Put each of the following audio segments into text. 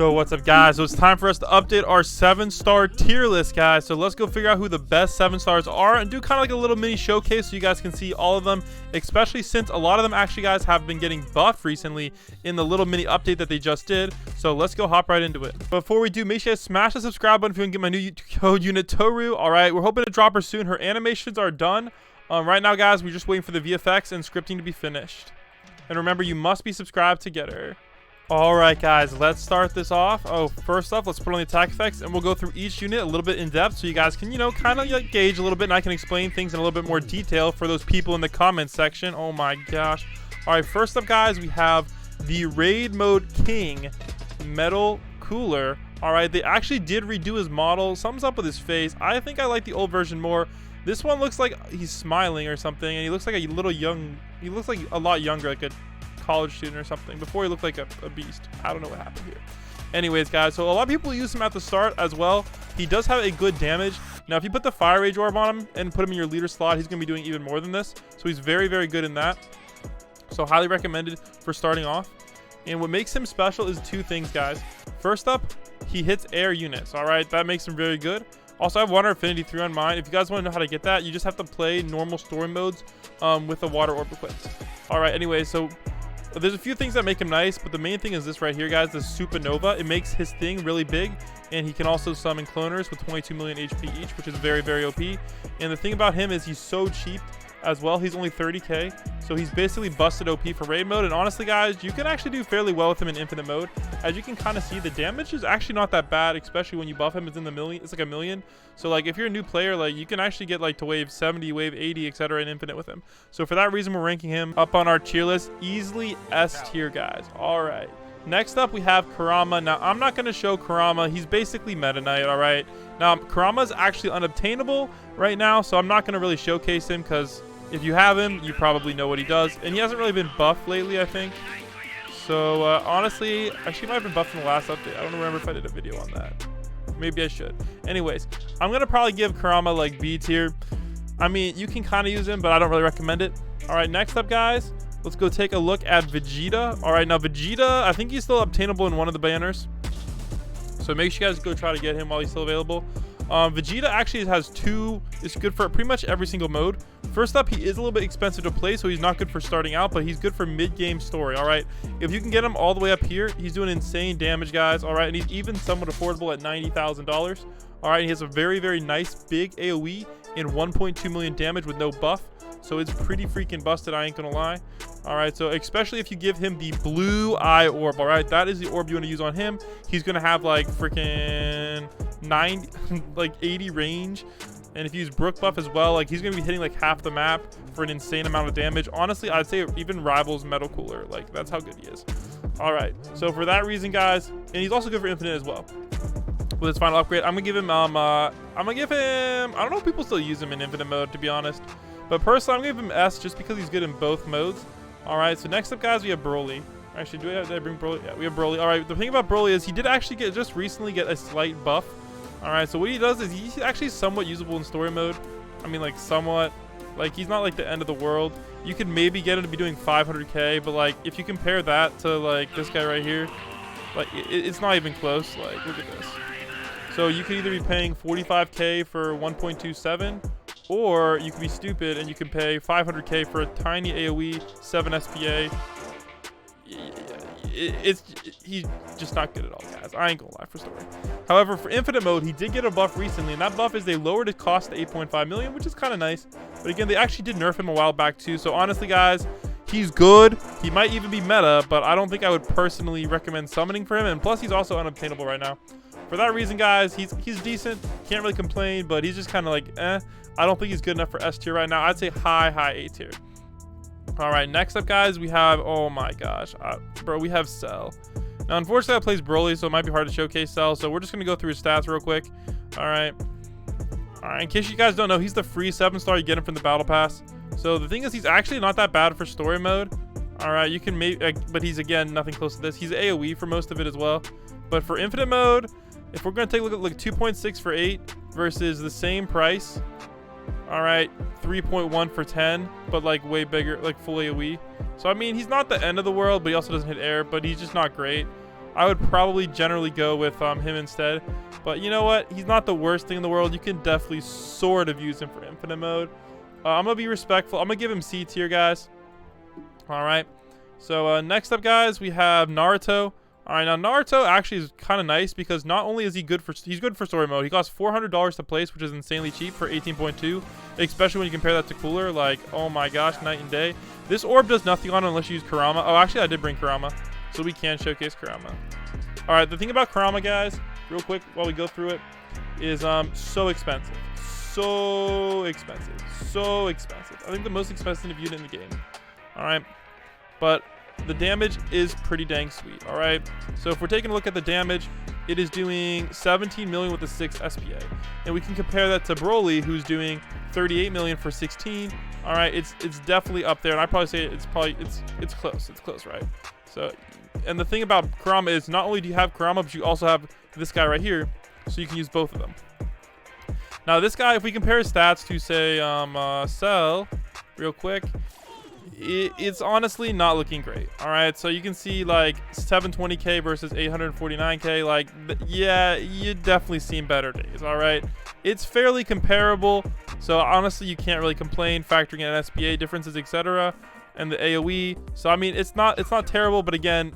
So what's up, guys? So it's time for us to update our 7-star tier list, guys. So let's go figure out who the best 7 stars are and do kind of like a little mini showcase so you guys can see all of them, especially since a lot of them actually, guys, have been getting buffed recently in the little mini update that they just did. So let's go hop right into it. Before we do, make sure you smash the subscribe button if you want to get my new code unit Toru. All right, we're hoping to drop her soon. Her animations are done. Right now, guys, we're just waiting for the VFX and scripting to be finished. And remember, you must be subscribed to get her. Alright, guys, let's start this off. First off, let's put on the attack effects and we'll go through each unit a little bit in depth so you guys can, kind of like gauge a little bit, and I can explain things in a little bit more detail for those people in the comments section. Oh my gosh. Alright, first up, guys, we have the Raid Mode King Metal Cooler. Alright, they actually did redo his model. Something's up with his face. I think I like the old version more. This one looks like he's smiling or something, and he looks like a little young. He looks like a lot younger, like a college student or something. Before he looked like a beast. I don't know what happened here. Anyways, guys, so a lot of people use him at the start as well. He does have a good damage. Now, if you put the Fire Rage Orb on him and put him in your leader slot, he's going to be doing even more than this. So he's very, very good in that. So highly recommended for starting off. And what makes him special is 2 things, guys. First up, he hits air units. All right, that makes him very good. Also, I have Water Affinity 3 on mine. If you guys want to know how to get that, you just have to play normal story modes with the Water Orb equipped. All right, anyway, so there's a few things that make him nice, but the main thing is this right here, guys, the Supernova. It makes his thing really big, and he can also summon cloners with 22 million HP each, which is very, very OP. And the thing about him is he's so cheap as well. He's only 30k, so he's basically busted OP for raid mode. And honestly, guys, you can actually do fairly well with him in infinite mode. As you can kind of see, the damage is actually not that bad, especially when you buff him. It's in the million. It's like a million. So like if you're a new player, like you can actually get like to wave 70, wave 80, etc. in infinite with him. So for that reason, we're ranking him up on our tier list, easily S tier, guys. All right, next up we have Kurama. Now I'm not going to show Kurama. He's basically Meta Knight. All right, now Kurama's actually unobtainable right now, so I'm not going to really showcase him because if you have him, you probably know what he does. And he hasn't really been buffed lately, I think. So, honestly, actually might have been buffed in the last update. I don't remember if I did a video on that. Maybe I should. Anyways, I'm going to probably give Kurama, like, B tier. I mean, you can kind of use him, but I don't really recommend it. All right, next up, guys, let's go take a look at Vegeta. All right, now, Vegeta, I think he's still obtainable in one of the banners. So make sure you guys go try to get him while he's still available. Vegeta actually has 2. It's good for pretty much every single mode. First up, he is a little bit expensive to play, so he's not good for starting out, but he's good for mid-game story. All right, if you can get him all the way up here, he's doing insane damage, guys. All right, and he's even somewhat affordable at $90,000. All right, he has a very, very nice big AoE and 1.2 million damage with no buff. So it's pretty freaking busted, I ain't gonna lie. All right, so especially if you give him the blue eye orb. All right, that is the orb you want to use on him. He's gonna have like freaking 80 range. And if you use Brook buff as well, like he's gonna be hitting like half the map for an insane amount of damage. Honestly, I'd say it even rivals Metal Cooler. Like that's how good he is. All right, so for that reason, guys, and he's also good for infinite as well. With his final upgrade, I'm gonna give him I don't know if people still use him in infinite mode, to be honest. But personally, I'm going to give him S just because he's good in both modes. All right, so next up, guys, we have Broly. Actually, did I bring Broly? Yeah, we have Broly. All right, the thing about Broly is he did actually just recently get a slight buff. All right, so what he does is he's actually somewhat usable in story mode. I mean, like, somewhat. Like, he's not, like, the end of the world. You could maybe get him to be doing 500k, but, like, if you compare that to, like, this guy right here, like, it's not even close. Like, look at this. So you could either be paying 45k for 1.27, or you can be stupid and you can pay 500k for a tiny AoE, 7 SPA. He's just not good at all, guys. I ain't gonna lie for story. However, for infinite mode, he did get a buff recently, and that buff is they lowered his cost to 8.5 million, which is kind of nice. But again, they actually did nerf him a while back too. So honestly, guys, he's good. He might even be meta, but I don't think I would personally recommend summoning for him. And plus, he's also unobtainable right now. For that reason, guys, he's decent. Can't really complain, but he's just kind of like, eh. I don't think he's good enough for S tier right now. I'd say high A tier. All right, next up, guys, we have, oh my gosh, bro, we have Cell. Now, unfortunately, I plays Broly, so it might be hard to showcase Cell. So we're just gonna go through his stats real quick. All right. In case you guys don't know, he's the free 7-star. You get him from the battle pass. So the thing is, he's actually not that bad for story mode. All right, you can maybe, but he's again nothing close to this. He's AoE for most of it as well. But for infinite mode, if we're gonna take a look at like 2.6 for 8 versus the same price. All right, 3.1 for 10, but like way bigger, like full AoE. So I mean, he's not the end of the world, but he also doesn't hit air, but he's just not great. I would probably generally go with him instead. But you know what? He's not the worst thing in the world. You can definitely sort of use him for infinite mode. I'm going to be respectful. I'm going to give him C tier, guys. All right. So next up, guys, we have Naruto. All right, now Naruto actually is kind of nice because not only is he good for story mode. He costs $400 to place, which is insanely cheap for 18.2, especially when you compare that to Cooler. Like, oh my gosh, night and day. This orb does nothing on it unless you use Kurama. Oh, actually, I did bring Kurama, so we can showcase Kurama. All right, the thing about Kurama, guys, real quick while we go through it, is so expensive. So expensive. So expensive. I think the most expensive unit in the game. All right, but the damage is pretty dang sweet. All right, so if we're taking a look at the damage, it is doing 17 million with a 6 SPA, and we can compare that to Broly, who's doing 38 million for 16. All right, it's definitely up there, and I probably say it's close, right? So, and the thing about Kurama is not only do you have Kurama, but you also have this guy right here, so you can use both of them. Now this guy, if we compare his stats to say Cell real quick, it's honestly not looking great. All right, so you can see like 720k versus 849k. Like, yeah, you definitely seen better days. All right, it's fairly comparable, so honestly you can't really complain, factoring in SPA differences, etc., and the AoE. So I mean, it's not terrible, but again,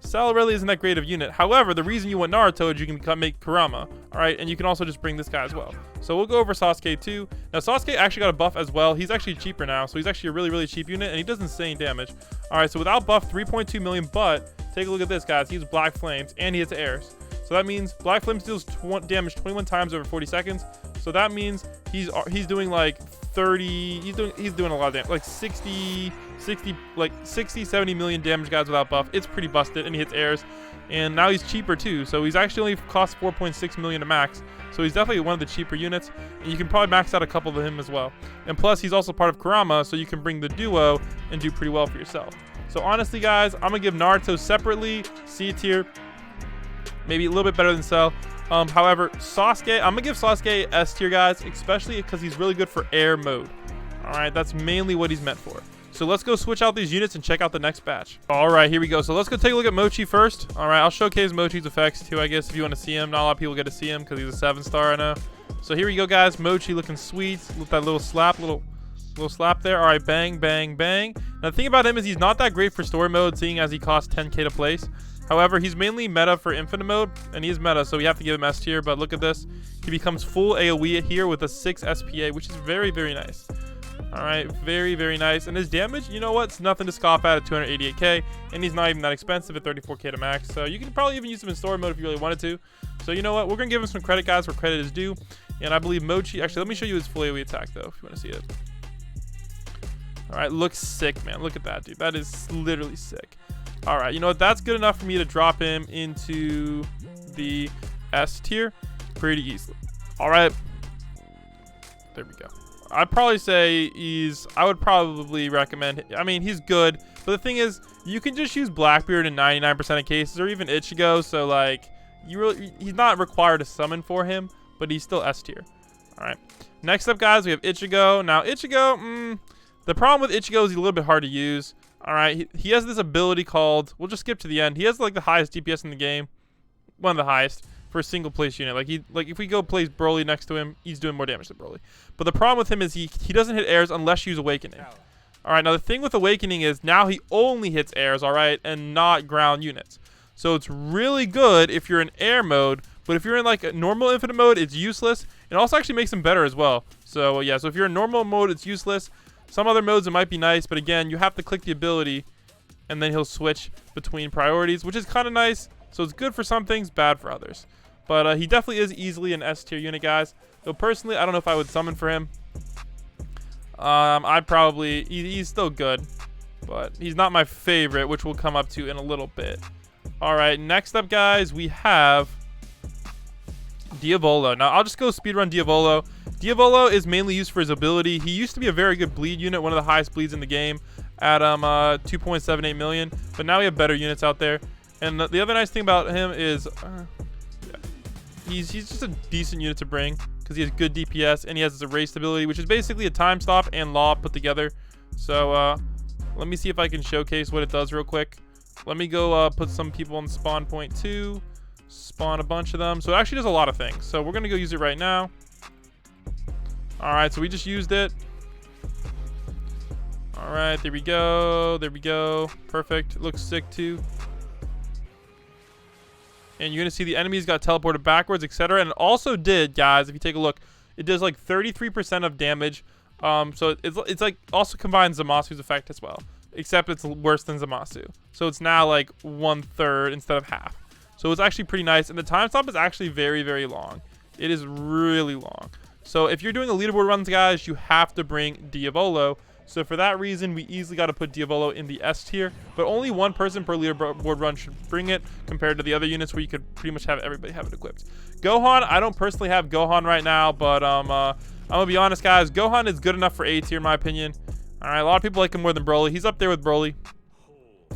Cell really isn't that great of a unit. However, the reason you want Naruto is you can make Kurama, all right, and you can also just bring this guy as well. So we'll go over Sasuke too. Now Sasuke actually got a buff as well. He's actually cheaper now, so he's actually a really cheap unit, and he does insane damage. All right, so without buff, 3.2 million, but take a look at this, guys. He has Black Flames, and he hits airs. So that means Black Flames deals damage 21 times over 40 seconds. So that means he's doing like 30. He's doing a lot of damage, like 60, 70 million damage, guys, without buff. It's pretty busted, and he hits airs. And now he's cheaper too, so he's actually only cost 4.6 million to max. So he's definitely one of the cheaper units, and you can probably max out a couple of him as well. And plus, he's also part of Kurama, so you can bring the duo and do pretty well for yourself. So honestly, guys, I'm gonna give Naruto separately C tier, maybe a little bit better than Cell. However, Sasuke, I'm gonna give Sasuke S tier, guys, especially because he's really good for air mode. All right, that's mainly what he's meant for. So let's go switch out these units and check out the next batch. All right, here we go. So let's go take a look at Mochi first. All right, I'll showcase Mochi's effects too, I guess, if you want to see him. Not a lot of people get to see him because he's a 7-star, I know. So here we go, guys. Mochi looking sweet with that little slap, little slap there. All right, bang, bang, bang. Now the thing about him is he's not that great for story mode, seeing as he costs 10k to place. However, he's mainly meta for infinite mode, and he is meta, so we have to give him S tier. But look at this. He becomes full AoE here with a 6 SPA, which is very nice. All right, very nice. And his damage, you know what, it's nothing to scoff at 288k, and he's not even that expensive at 34k to max. So you can probably even use him in story mode if you really wanted to. So you know what, we're gonna give him some credit, guys, where credit is due. And I believe Mochi, actually, let me show you his full AoE attack though, if you want to see it. All right, looks sick, man. Look at that, dude. That is literally sick. All right, you know what, that's good enough for me to drop him into the S tier pretty easily. All right, there we go. I'd probably say I would probably recommend, I mean, he's good, but the thing is, you can just use Blackbeard in 99% of cases, or even Ichigo, so like, he's not required to summon for him, but he's still S tier. All right, next up, guys, we have Ichigo. Now, Ichigo, the problem with Ichigo is he's a little bit hard to use. All right, he has this ability called, we'll just skip to the end. He has like the highest DPS in the game, one of the highest for a single place unit. Like if we go place Broly next to him, he's doing more damage than Broly. But the problem with him is he doesn't hit airs unless you use Awakening. All right, now the thing with Awakening is now he only hits airs, all right, and not ground units. So it's really good if you're in air mode, but if you're in like a normal infinite mode, it's useless. It also actually makes him better as well. So yeah, so if you're in normal mode, it's useless. Some other modes it might be nice, but again, you have to click the ability, and then he'll switch between priorities, which is kind of nice. So it's good for some things, bad for others. But he definitely is easily an S tier unit, guys. Though personally, I don't know if I would summon for him. I'd probably, he's still good, but he's not my favorite, which we'll come up to in a little bit. All right, next up, guys, we have Diavolo. Now, I'll just go speedrun Diavolo. Diavolo is mainly used for his ability. He used to be a very good bleed unit, one of the highest bleeds in the game at 2.78 million, but now we have better units out there. And the other nice thing about him is he's just a decent unit to bring because he has good DPS and he has his erased ability, which is basically a time stop and law put together. So let me see if I can showcase what it does real quick. Let me go put some people on spawn point 2. Spawn a bunch of them. So it actually does a lot of things. So we're going to go use it right now. All right, so we just used it. All right, there we go. There we go. Perfect. It looks sick too. And you're going to see the enemies got teleported backwards, etc. And it also did, guys, if you take a look, it does like 33% of damage. So it's like also combines Zamasu's effect as well, except it's worse than Zamasu. So it's now like 1/3 instead of half. So it's actually pretty nice. And the time stop is actually very, very long. It is really long. So if you're doing a leaderboard runs, guys, you have to bring Diavolo. So for that reason, we easily got to put Diavolo in the S tier. But only one person per leaderboard run should bring it compared to the other units where you could pretty much have everybody have it equipped. Gohan, I don't personally have Gohan right now, but I'm going to be honest, guys. Gohan is good enough for A tier, in my opinion. All right, a lot of people like him more than Broly. He's up there with Broly.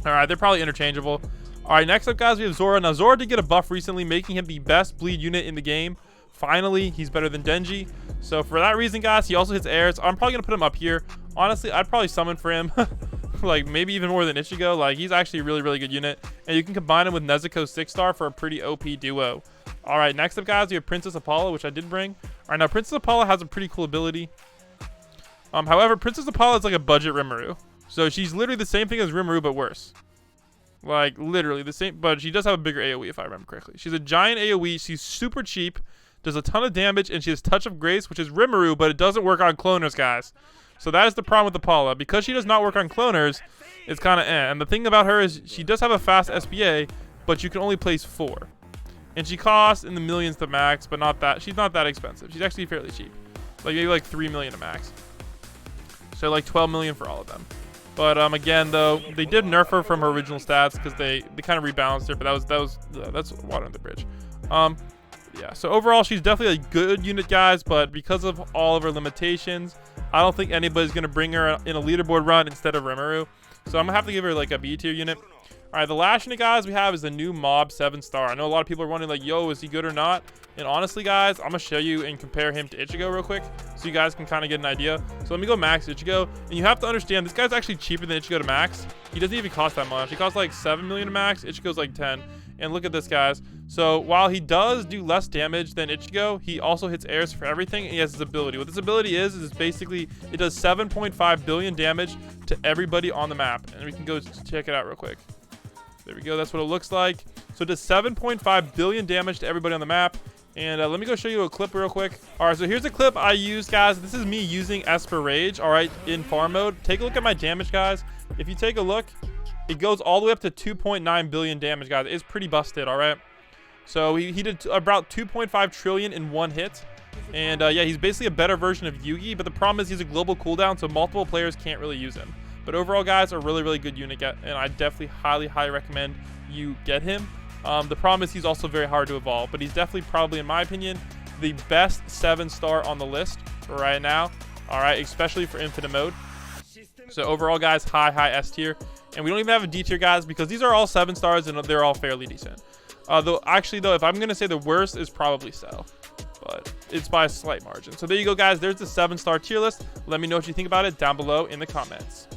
All right, they're probably interchangeable. All right, next up, guys, we have Zoro. Now, Zoro did get a buff recently, making him the best bleed unit in the game. Finally, he's better than Denji. So for that reason, guys, he also hits airs. I'm probably going to put him up here. Honestly, I'd probably summon for him. Like, maybe even more than Ichigo. Like, he's actually a really, really good unit. And you can combine him with Nezuko's 6-star for a pretty OP duo. All right, next up, guys, we have Princess Apollo, which I did bring. All right, now, Princess Apollo has a pretty cool ability. However, Princess Apollo is like a budget Rimuru. So she's literally the same thing as Rimuru, but worse. Like, literally the same, but she does have a bigger AoE, if I remember correctly. She's a giant AoE. She's super cheap, does a ton of damage, and she has Touch of Grace, which is Rimuru, but it doesn't work on cloners, guys. So that is the problem with Apollo. Because she does not work on cloners, it's kind of eh. And the thing about her is she does have a fast SBA, but you can only place 4. And she costs in the millions to max, but not that. She's not that expensive. She's actually fairly cheap. Like, maybe like 3 million to max. So like 12 million for all of them. But again, though, they did nerf her from her original stats because they kind of rebalanced her. But that's water under the bridge. Yeah. So overall, she's definitely a good unit, guys. But because of all of her limitations, I don't think anybody's gonna bring her in a leaderboard run instead of Rimuru. So I'm gonna have to give her like a B tier unit. All right, the last unit, guys, we have is the new Mob 7-star. I know a lot of people are wondering, like, yo, is he good or not? And honestly, guys, I'm going to show you and compare him to Ichigo real quick so you guys can kind of get an idea. So let me go max Ichigo. And you have to understand, this guy's actually cheaper than Ichigo to max. He doesn't even cost that much. He costs like 7 million to max. Ichigo's like 10. And look at this, guys. So while he does do less damage than Ichigo, he also hits airs for everything. And he has his ability. What this ability is basically it does 7.5 billion damage to everybody on the map. And we can go check it out real quick. There we go. That's what it looks like. So it does 7.5 billion damage to everybody on the map. And let me go show you a clip real quick. All right, so here's a clip I used, guys. This is me using Esper Rage, all right, in farm mode. Take a look at my damage, guys. If you take a look, it goes all the way up to 2.9 billion damage, guys. It's pretty busted, all right? So he did about 2.5 trillion in one hit. And yeah, he's basically a better version of Yugi. But the problem is he's a global cooldown, so multiple players can't really use him. But overall, guys, a really, really good unit, and I definitely highly recommend you get him. The problem is he's also very hard to evolve, but he's definitely probably, in my opinion, the best 7-star on the list right now. All right, especially for infinite mode. So overall, guys, high S tier. And we don't even have a D tier, guys, because these are all 7 stars and they're all fairly decent. Though, if I'm going to say the worst is probably Cell. But it's by a slight margin. So there you go, guys. There's the 7-star tier list. Let me know what you think about it down below in the comments.